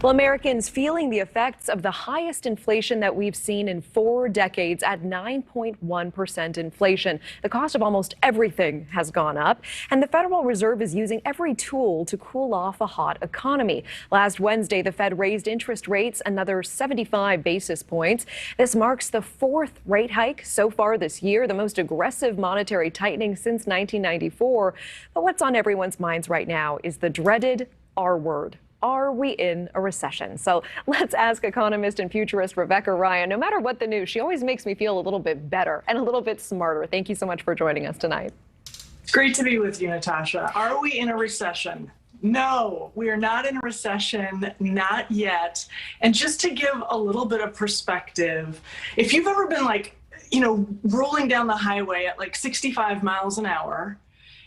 Well, Americans feeling the effects of the highest inflation that we've seen in 4 decades at 9.1% inflation. The cost of almost everything has gone up, and the Federal Reserve is using every tool to cool off a hot economy. Last Wednesday, the Fed raised interest rates another 75 basis points. This marks the 4th rate hike so far this year, the most aggressive monetary tightening since 1994. But what's on everyone's minds right now is the dreaded R word. Are we in a recession? So let's ask economist and futurist Rebecca Ryan. No matter what the news, she always makes me feel a little bit better and a little bit smarter. Thank you so much for joining us tonight. It's great to be with you, Natasha. Are we in a recession? No, we are not in a recession, not yet. And just to give a little bit of perspective, if you've ever been rolling down the highway at 65 miles an hour,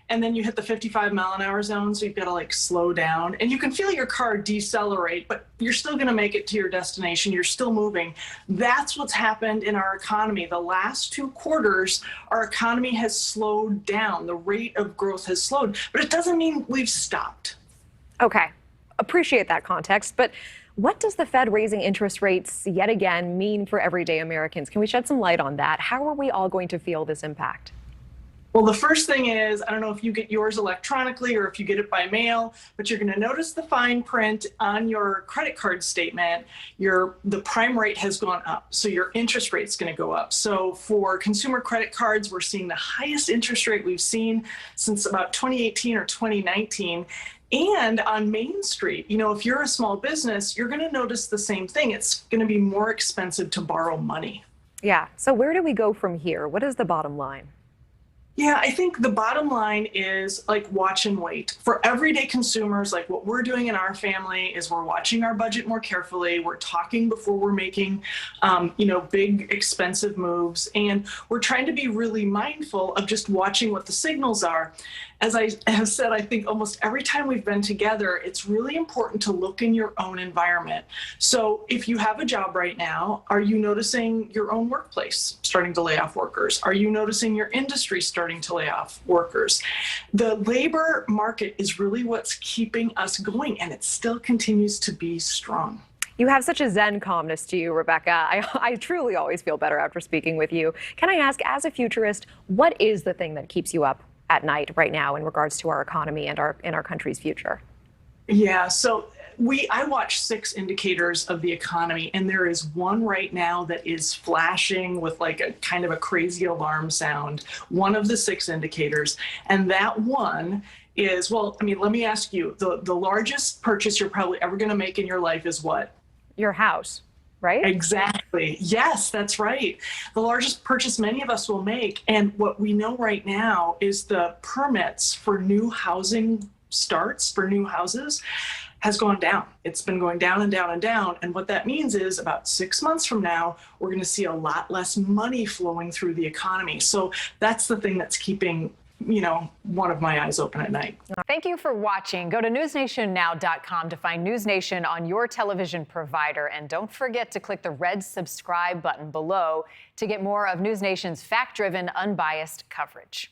and then you hit the 55-mile-an-hour zone, so you've got to slow down, and you can feel your car decelerate, but you're still going to make it to your destination. You're still moving. That's what's happened in our economy. The last 2 quarters, our economy has slowed down. The rate of growth has slowed, but it doesn't mean we've stopped. Okay, appreciate that context, but what does the Fed raising interest rates yet again mean for everyday Americans? Can we shed some light on that? How are we all going to feel this impact? Well, the first thing is, I don't know if you get yours electronically or if you get it by mail, but you're going to notice the fine print on your credit card statement. The prime rate has gone up, so your interest rate's going to go up. So for consumer credit cards, we're seeing the highest interest rate we've seen since about 2018 or 2019. And on Main Street, if you're a small business, you're going to notice the same thing. It's going to be more expensive to borrow money. Yeah. So where do we go from here? What is the bottom line? Yeah, I think the bottom line is watch and wait. For everyday consumers, what we're doing in our family is we're watching our budget more carefully. We're talking before we're making, big expensive moves. And we're trying to be really mindful of just watching what the signals are. As I have said, I think almost every time we've been together, it's really important to look in your own environment. So if you have a job right now, are you noticing your own workplace starting to lay off workers? Are you noticing your industry starting to lay off workers? The labor market is really what's keeping us going, and it still continues to be strong. You have such a zen calmness to you, Rebecca. I truly always feel better after speaking with you. Can I ask, as a futurist, what is the thing that keeps you up at night right now in regards to our economy and our country's future? Yeah, so I watch 6 indicators of the economy, and there is one right now that is flashing with a kind of a crazy alarm sound, one of the 6 indicators. And that one is, let me ask you, the largest purchase you're probably ever going to make in your life is what? Your house. Right? Exactly. Yes, that's right. The largest purchase many of us will make. And what we know right now is the permits for new housing starts for new houses has gone down. It's been going down and down and down. And what that means is about 6 months from now, we're going to see a lot less money flowing through the economy. So that's the thing that's keeping one of my eyes open at night. Thank you for watching. Go to newsnationnow.com to find NewsNation on your television provider. And don't forget to click the red subscribe button below to get more of NewsNation's fact-driven, unbiased coverage.